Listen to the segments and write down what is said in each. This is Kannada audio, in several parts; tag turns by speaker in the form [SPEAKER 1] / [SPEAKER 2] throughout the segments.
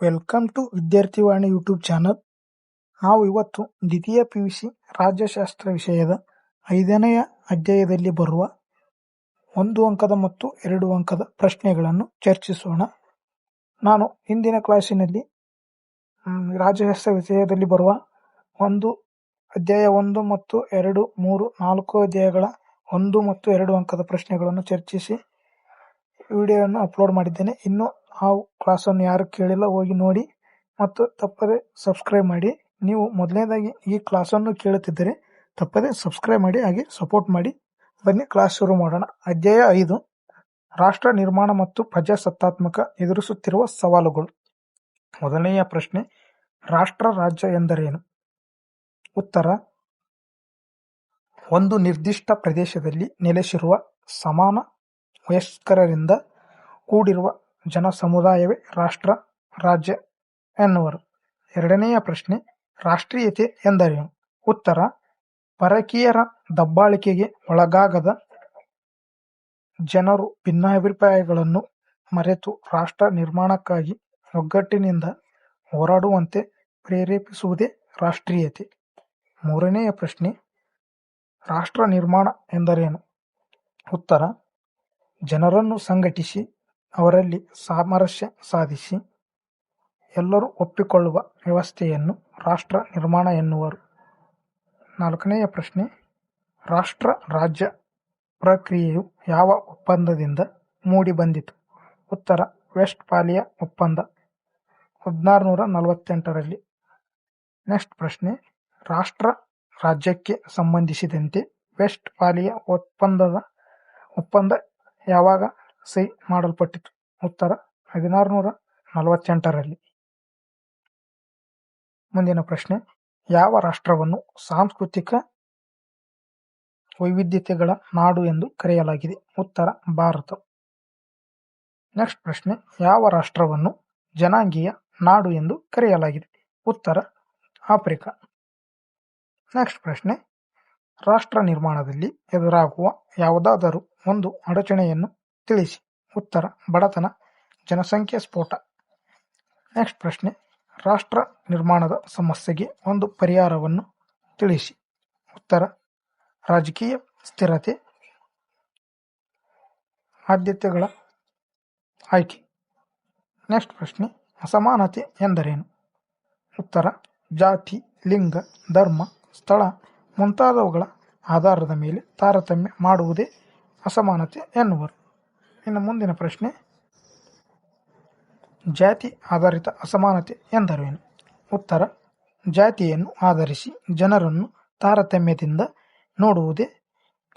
[SPEAKER 1] Welcome to Vidyarthivani YouTube channel. ನಾವು ಇವತ್ತು ದ್ವಿತೀಯ PUC ರಾಜ್ಯಶಾಸ್ತ್ರ ವಿಷಯದ 5ನೇ ಅಧ್ಯಾಯದಲ್ಲಿ ಬರುವ 1 ಅಂಕದ ಮತ್ತು 2 ಅಂಕದ ಪ್ರಶ್ನೆಗಳನ್ನು ಚರ್ಚಿಸೋಣ. ನಾನು ಹಿಂದಿನ ಕ್ಲಾಸಿನಲ್ಲಿ ರಾಜ್ಯಶಾಸ್ತ್ರ ವಿಷಯದಲ್ಲಿ ಬರುವ ಅಧ್ಯಾಯ 1 ಮತ್ತು 2, 3, 4 ಅಧ್ಯಾಯಗಳ 1 ಮತ್ತು 2 ಅಂಕದ ಪ್ರಶ್ನೆಗಳನ್ನು ಚರ್ಚಿಸಿ ವಿಡಿಯೋವನ್ನು ಅಪ್ಲೋಡ್ ಮಾಡಿದ್ದೇನೆ. ಇನ್ನು ಆ ಕ್ಲಾಸನ್ನು ಯಾರು ಕೇಳಿಲ್ಲ ಹೋಗಿ ನೋಡಿ ಮತ್ತು ತಪ್ಪದೆ ಸಬ್ಸ್ಕ್ರೈಬ್ ಮಾಡಿ. ನೀವು ಮೊದಲನೇದಾಗಿ ಈ ಕ್ಲಾಸನ್ನು ಕೇಳುತ್ತಿದ್ದರೆ ತಪ್ಪದೆ ಸಬ್ಸ್ಕ್ರೈಬ್ ಮಾಡಿ, ಹಾಗೆ ಸಪೋರ್ಟ್ ಮಾಡಿ. ಬನ್ನಿ ಕ್ಲಾಸ್ ಶುರು ಮಾಡೋಣ. ಅಧ್ಯಾಯ 5, ರಾಷ್ಟ್ರ ನಿರ್ಮಾಣ ಮತ್ತು ಪ್ರಜಾಸತ್ತಾತ್ಮಕ ಎದುರಿಸುತ್ತಿರುವ ಸವಾಲುಗಳು. ಮೊದಲನೆಯ ಪ್ರಶ್ನೆ, ರಾಷ್ಟ್ರ ರಾಜ್ಯ ಎಂದರೇನು? ಉತ್ತರ, ಒಂದು ನಿರ್ದಿಷ್ಟ ಪ್ರದೇಶದಲ್ಲಿ ನೆಲೆಸಿರುವ ಸಮಾನ ವಯಸ್ಕರಿಂದ ಕೂಡಿರುವ ಜನ ಸಮುದಾಯವೇ ರಾಷ್ಟ್ರ ರಾಜ್ಯ ಎನ್ನುವರು. ಎರಡನೆಯ ಪ್ರಶ್ನೆ, ರಾಷ್ಟ್ರೀಯತೆ ಎಂದರೇನು? ಉತ್ತರ, ಪರಕೀಯರ ದಬ್ಬಾಳಿಕೆಗೆ ಒಳಗಾಗದ ಜನರು ಭಿನ್ನಾಭಿಪ್ರಾಯಗಳನ್ನು ಮರೆತು ರಾಷ್ಟ್ರ ನಿರ್ಮಾಣಕ್ಕಾಗಿ ಒಗ್ಗಟ್ಟಿನಿಂದ ಹೋರಾಡುವಂತೆ ಪ್ರೇರೇಪಿಸುವುದೇ ರಾಷ್ಟ್ರೀಯತೆ. ಮೂರನೆಯ ಪ್ರಶ್ನೆ, ರಾಷ್ಟ್ರ ನಿರ್ಮಾಣ ಎಂದರೇನು? ಉತ್ತರ, ಜನರನ್ನು ಸಂಘಟಿಸಿ ಅವರಲ್ಲಿ ಸಾಮರಸ್ಯ ಸಾಧಿಸಿ ಎಲ್ಲರೂ ಒಪ್ಪಿಕೊಳ್ಳುವ ವ್ಯವಸ್ಥೆಯನ್ನು ರಾಷ್ಟ್ರ ನಿರ್ಮಾಣ ಎನ್ನುವರು. ನಾಲ್ಕನೆಯ ಪ್ರಶ್ನೆ, ರಾಷ್ಟ್ರ ರಾಜ್ಯ ಪ್ರಕ್ರಿಯೆಯು ಯಾವ ಒಪ್ಪಂದದಿಂದ ಮೂಡಿಬಂದಿತು? ಉತ್ತರ, ವೆಸ್ಟ್ಫಾಲಿಯಾ ಒಪ್ಪಂದ 1648ರಲ್ಲಿ. ನೆಕ್ಸ್ಟ್ ಪ್ರಶ್ನೆ, ರಾಷ್ಟ್ರ ರಾಜ್ಯಕ್ಕೆ ಸಂಬಂಧಿಸಿದಂತೆ ವೆಸ್ಟ್ಫಾಲಿಯಾ ಒಪ್ಪಂದ ಯಾವಾಗ ಸಹಿ ಮಾಡಲ್ಪಟ್ಟಿತು? ಉತ್ತರ, 1648ರಲ್ಲಿ. ಮುಂದಿನ ಪ್ರಶ್ನೆ, ಯಾವ ರಾಷ್ಟ್ರವನ್ನು ಸಾಂಸ್ಕೃತಿಕ ವೈವಿಧ್ಯತೆಗಳ ನಾಡು ಎಂದು ಕರೆಯಲಾಗಿದೆ? ಉತ್ತರ, ಭಾರತ. ನೆಕ್ಸ್ಟ್ ಪ್ರಶ್ನೆ, ಯಾವ ರಾಷ್ಟ್ರವನ್ನು ಜನಾಂಗೀಯ ನಾಡು ಎಂದು ಕರೆಯಲಾಗಿದೆ? ಉತ್ತರ, ಆಫ್ರಿಕಾ. ನೆಕ್ಸ್ಟ್ ಪ್ರಶ್ನೆ, ರಾಷ್ಟ್ರ ನಿರ್ಮಾಣದಲ್ಲಿ ಎದುರಾಗುವ ಯಾವುದಾದರೂ ಒಂದು ಅಡಚಣೆಯನ್ನು ತಿಳಿಸಿ. ಉತ್ತರ, ಬಡತನ, ಜನಸಂಖ್ಯೆ ಸ್ಫೋಟ. ನೆಕ್ಸ್ಟ್ ಪ್ರಶ್ನೆ, ರಾಷ್ಟ್ರ ನಿರ್ಮಾಣದ ಸಮಸ್ಯೆಗೆ ಒಂದು ಪರಿಹಾರವನ್ನು ತಿಳಿಸಿ. ಉತ್ತರ, ರಾಜಕೀಯ ಸ್ಥಿರತೆ, ಆದ್ಯತೆಗಳ ಆಯ್ಕೆ. ನೆಕ್ಸ್ಟ್ ಪ್ರಶ್ನೆ, ಅಸಮಾನತೆ ಎಂದರೇನು? ಉತ್ತರ, ಜಾತಿ, ಲಿಂಗ, ಧರ್ಮ, ಸ್ಥಳ ಮುಂತಾದವುಗಳ ಆಧಾರದ ಮೇಲೆ ತಾರತಮ್ಯ ಮಾಡುವುದೇ ಅಸಮಾನತೆ ಎನ್ನುವರು. ಇನ್ನು ಮುಂದಿನ ಪ್ರಶ್ನೆ, ಜಾತಿ ಆಧಾರಿತ ಅಸಮಾನತೆ ಎಂದರೇನು? ಉತ್ತರ, ಜಾತಿಯನ್ನು ಆಧರಿಸಿ ಜನರನ್ನು ತಾರತಮ್ಯದಿಂದ ನೋಡುವುದೇ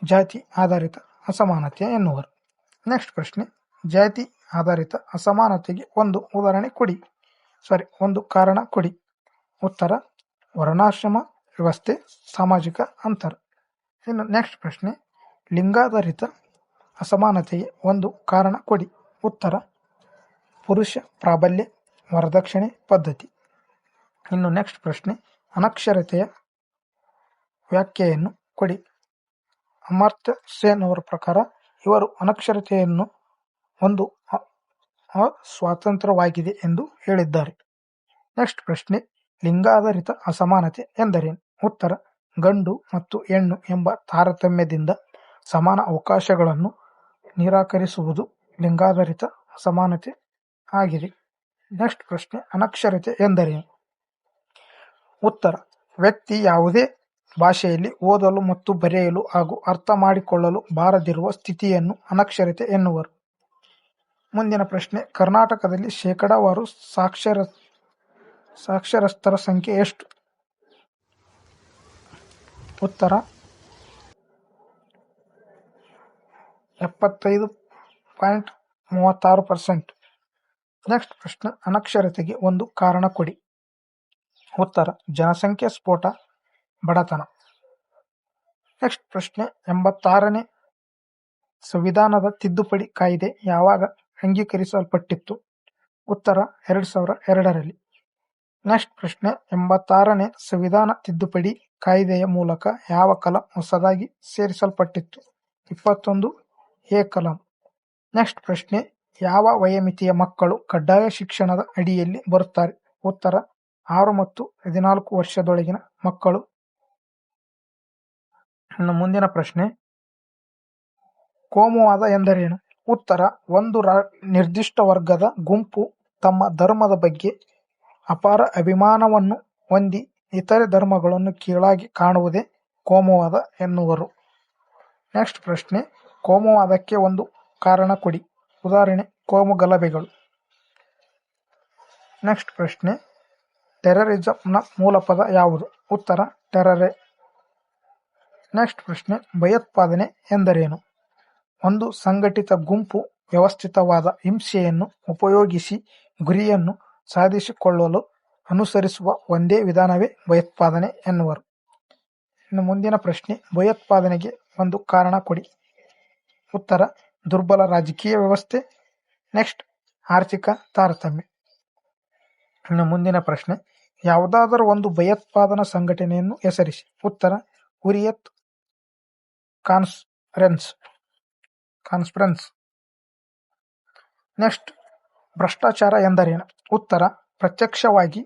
[SPEAKER 1] ಜಾತಿ ಆಧಾರಿತ ಅಸಮಾನತೆ ಎನ್ನುವರು. ನೆಕ್ಸ್ಟ್ ಪ್ರಶ್ನೆ, ಜಾತಿ ಆಧಾರಿತ ಅಸಮಾನತೆಗೆ ಒಂದು ಕಾರಣ ಕೊಡಿ. ಉತ್ತರ, ವರ್ಣಾಶ್ರಮ ವ್ಯವಸ್ಥೆ, ಸಾಮಾಜಿಕ ಅಂತರ. ಇನ್ನು ನೆಕ್ಸ್ಟ್ ಪ್ರಶ್ನೆ, ಲಿಂಗಾಧಾರಿತ ಅಸಮಾನತೆಗೆ ಒಂದು ಕಾರಣ ಕೊಡಿ. ಉತ್ತರ, ಪುರುಷ ಪ್ರಾಬಲ್ಯ, ವರದಕ್ಷಿಣೆ ಪದ್ಧತಿ. ಇನ್ನು ನೆಕ್ಸ್ಟ್ ಪ್ರಶ್ನೆ, ಅನಕ್ಷರತೆಯ ವ್ಯಾಖ್ಯೆಯನ್ನು ಕೊಡಿ. ಅಮರ್ತ್ಯ ಸೇನ್ ಅವರ ಪ್ರಕಾರ ಇವರು ಅನಕ್ಷರತೆಯನ್ನು ಒಂದು ಸ್ವಾತಂತ್ರ್ಯವಾಗಿದೆ ಎಂದು ಹೇಳಿದ್ದಾರೆ. ನೆಕ್ಸ್ಟ್ ಪ್ರಶ್ನೆ, ಲಿಂಗಾಧಾರಿತ ಅಸಮಾನತೆ ಎಂದರೇನು? ಉತ್ತರ, ಗಂಡು ಮತ್ತು ಹೆಣ್ಣು ಎಂಬ ತಾರತಮ್ಯದಿಂದ ಸಮಾನ ಅವಕಾಶಗಳನ್ನು ನಿರಾಕರಿಸುವುದು ಲಿಂಗಾಧಾರಿತ ಅಸಮಾನತೆ ಆಗಿದೆ. ನೆಕ್ಸ್ಟ್ ಪ್ರಶ್ನೆ, ಅನಕ್ಷರತೆ ಎಂದರೇನು? ಉತ್ತರ, ವ್ಯಕ್ತಿ ಯಾವುದೇ ಭಾಷೆಯಲ್ಲಿ ಓದಲು ಮತ್ತು ಬರೆಯಲು ಹಾಗೂ ಅರ್ಥ ಮಾಡಿಕೊಳ್ಳಲು ಬಾರದಿರುವ ಸ್ಥಿತಿಯನ್ನು ಅನಕ್ಷರತೆ ಎನ್ನುವರು. ಮುಂದಿನ ಪ್ರಶ್ನೆ, ಕರ್ನಾಟಕದಲ್ಲಿ ಶೇಕಡಾವಾರು ಸಾಕ್ಷರಸ್ಥರ ಸಂಖ್ಯೆ ಎಷ್ಟು? ಉತ್ತರ, 75.36%. ನೆಕ್ಸ್ಟ್ ಪ್ರಶ್ನೆ, ಅನಕ್ಷರತೆಗೆ ಒಂದು ಕಾರಣ ಕೊಡಿ. ಉತ್ತರ, ಜನಸಂಖ್ಯೆ ಸ್ಫೋಟ, ಬಡತನ. ನೆಕ್ಸ್ಟ್ ಪ್ರಶ್ನೆ, 86ನೇ ಸಂವಿಧಾನದ ತಿದ್ದುಪಡಿ ಕಾಯ್ದೆ ಯಾವಾಗ ಅಂಗೀಕರಿಸಲ್ಪಟ್ಟಿತ್ತು? ಉತ್ತರ, 2002ರಲ್ಲಿ. ನೆಕ್ಸ್ಟ್ ಪ್ರಶ್ನೆ, 86ನೇ ಸಂವಿಧಾನ ತಿದ್ದುಪಡಿ ಕಾಯ್ದೆಯ ಮೂಲಕ ಯಾವ ಕಲಂ ಹೊಸದಾಗಿ ಸೇರಿಸಲ್ಪಟ್ಟಿತ್ತು? 21A ಕಲಂ. ನೆಕ್ಸ್ಟ್ ಪ್ರಶ್ನೆ, ಯಾವ ವಯೋಮಿತಿಯ ಮಕ್ಕಳು ಕಡ್ಡಾಯ ಶಿಕ್ಷಣದ ಅಡಿಯಲ್ಲಿ ಬರುತ್ತಾರೆ? ಉತ್ತರ 6 ಮತ್ತು 14 ವರ್ಷದೊಳಗಿನ ಮಕ್ಕಳು. ಇನ್ನು ಮುಂದಿನ ಪ್ರಶ್ನೆ, ಕೋಮುವಾದ ಎಂದರೇನು? ಉತ್ತರ, ಒಂದು ನಿರ್ದಿಷ್ಟ ವರ್ಗದ ಗುಂಪು ತಮ್ಮ ಧರ್ಮದ ಬಗ್ಗೆ ಅಪಾರ ಅಭಿಮಾನವನ್ನು ಹೊಂದಿ ಇತರೆ ಧರ್ಮಗಳನ್ನು ಕೀಳಾಗಿ ಕಾಣುವುದೇ ಕೋಮುವಾದ ಎನ್ನುವರು. ನೆಕ್ಸ್ಟ್ ಪ್ರಶ್ನೆ, ಕೋಮುವಾದಕ್ಕೆ ಒಂದು ಕಾರಣ ಕೊಡಿ. ಉದಾಹರಣೆ, ಕೋಮು ಗಲಭೆಗಳು. ನೆಕ್ಸ್ಟ್ ಪ್ರಶ್ನೆ, ಟೆರರಿಸಂನ ಮೂಲಪದ ಯಾವುದು? ಉತ್ತರ, ಟೆರರೆ. ನೆಕ್ಸ್ಟ್ ಪ್ರಶ್ನೆ, ಭಯೋತ್ಪಾದನೆ ಎಂದರೇನು? ಒಂದು ಸಂಘಟಿತ ಗುಂಪು ವ್ಯವಸ್ಥಿತವಾದ ಹಿಂಸೆಯನ್ನು ಉಪಯೋಗಿಸಿ ಗುರಿಯನ್ನು ಸಾಧಿಸಿಕೊಳ್ಳಲು ಅನುಸರಿಸುವ ಒಂದೇ ವಿಧಾನವೇ ಭಯೋತ್ಪಾದನೆ ಎನ್ನುವರು. ಇನ್ನು ಮುಂದಿನ ಪ್ರಶ್ನೆ, ಭಯೋತ್ಪಾದನೆಗೆ ಒಂದು ಕಾರಣ ಕೊಡಿ. ಉತ್ತರ, ದುರ್ಬಲ ರಾಜಕೀಯ ವ್ಯವಸ್ಥೆ. ನೆಕ್ಸ್ಟ್, ಆರ್ಥಿಕ ತಾರತಮ್ಯ. ಇನ್ನು ಮುಂದಿನ ಪ್ರಶ್ನೆ, ಯಾವುದಾದರೂ ಒಂದು ಭಯೋತ್ಪಾದನಾ ಸಂಘಟನೆಯನ್ನು ಹೆಸರಿಸಿ. ಉತ್ತರ, ಹುರಿಯತ್ ಕಾನ್ಸ್ಪರೆನ್ಸ್. ನೆಕ್ಸ್ಟ್, ಭ್ರಷ್ಟಾಚಾರ ಎಂದರೇನು? ಉತ್ತರ, ಪ್ರತ್ಯಕ್ಷವಾಗಿ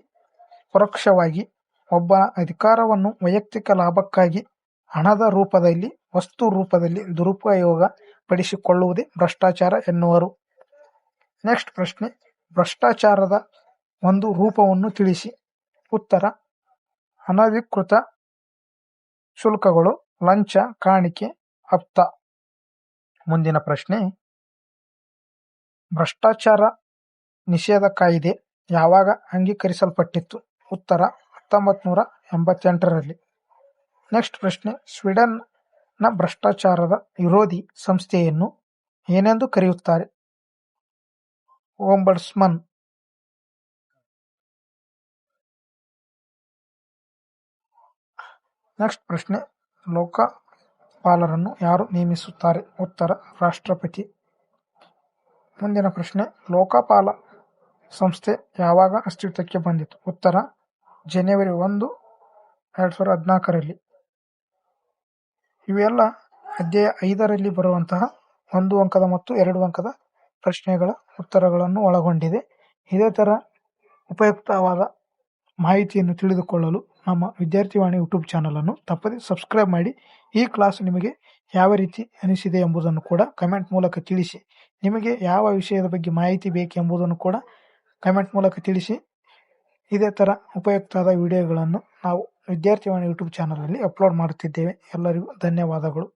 [SPEAKER 1] ಪರೋಕ್ಷವಾಗಿ ಒಬ್ಬನ ಅಧಿಕಾರವನ್ನು ವೈಯಕ್ತಿಕ ಲಾಭಕ್ಕಾಗಿ ಹಣದ ರೂಪದಲ್ಲಿ ವಸ್ತು ರೂಪದಲ್ಲಿ ದುರುಪಯೋಗ ಪಡಿಸಿಕೊಳ್ಳುವುದೇ ಭ್ರಷ್ಟಾಚಾರ ಎನ್ನುವರು. ನೆಕ್ಸ್ಟ್ ಪ್ರಶ್ನೆ, ಭ್ರಷ್ಟಾಚಾರದ ಒಂದು ರೂಪವನ್ನು ತಿಳಿಸಿ. ಉತ್ತರ, ಅನಧಿಕೃತ ಶುಲ್ಕಗಳು, ಲಂಚ, ಕಾಣಿಕೆ, ಹಪ್ತ. ಮುಂದಿನ ಪ್ರಶ್ನೆ, ಭ್ರಷ್ಟಾಚಾರ ನಿಷೇಧ ಕಾಯ್ದೆ ಯಾವಾಗ ಅಂಗೀಕರಿಸಲ್ಪಟ್ಟಿತ್ತು? ಉತ್ತರ, 1988ರಲ್ಲಿ. ನೆಕ್ಸ್ಟ್ ಪ್ರಶ್ನೆ, ಸ್ವೀಡನ್ನ ಭ್ರಷ್ಟಾಚಾರದ ವಿರೋಧಿ ಸಂಸ್ಥೆಯನ್ನು ಏನೆಂದು ಕರೆಯುತ್ತಾರೆ? ಓಂಬಡ್ಸ್ಮನ್. ನೆಕ್ಸ್ಟ್ ಪ್ರಶ್ನೆ, ಲೋಕಪಾಲರನ್ನು ಯಾರು ನೇಮಿಸುತ್ತಾರೆ? ಉತ್ತರ, ರಾಷ್ಟ್ರಪತಿ. ಮುಂದಿನ ಪ್ರಶ್ನೆ, ಲೋಕಪಾಲ ಸಂಸ್ಥೆ ಯಾವಾಗ ಅಸ್ತಿತ್ವಕ್ಕೆ ಬಂದಿತು? ಉತ್ತರ, ಜನವರಿ 1, 2014ರಲ್ಲಿ. ಇವೆಲ್ಲ ಅಧ್ಯಾಯ 5ರಲ್ಲಿ ಬರುವಂತಹ 1 ಅಂಕದ ಮತ್ತು 2 ಅಂಕದ ಪ್ರಶ್ನೆಗಳ ಉತ್ತರಗಳನ್ನು ಒಳಗೊಂಡಿದೆ. ಇದೇ ಥರ ಉಪಯುಕ್ತವಾದ ಮಾಹಿತಿಯನ್ನು ತಿಳಿದುಕೊಳ್ಳಲು ನಮ್ಮ ವಿದ್ಯಾರ್ಥಿವಾಣಿ ಯೂಟ್ಯೂಬ್ ಚಾನಲನ್ನು ತಪ್ಪದೆ ಸಬ್ಸ್ಕ್ರೈಬ್ ಮಾಡಿ. ಈ ಕ್ಲಾಸ್ ನಿಮಗೆ ಯಾವ ರೀತಿ ಅನಿಸಿದೆ ಎಂಬುದನ್ನು ಕೂಡ ಕಮೆಂಟ್ ಮೂಲಕ ತಿಳಿಸಿ. ನಿಮಗೆ ಯಾವ ವಿಷಯದ ಬಗ್ಗೆ ಮಾಹಿತಿ ಬೇಕೆಂಬುದನ್ನು ಕೂಡ ಕಮೆಂಟ್ ಮೂಲಕ ತಿಳಿಸಿ. ಇದೇ ಥರ ಉಪಯುಕ್ತವಾದ ವಿಡಿಯೋಗಳನ್ನು ನಾವು ವಿದ್ಯಾರ್ಥಿವಾಣಿ ಯೂಟ್ಯೂಬ್ ಚಾನಲಲ್ಲಿ ಅಪ್ಲೋಡ್ ಮಾಡುತ್ತಿದ್ದೇವೆ. ಎಲ್ಲರಿಗೂ ಧನ್ಯವಾದಗಳು.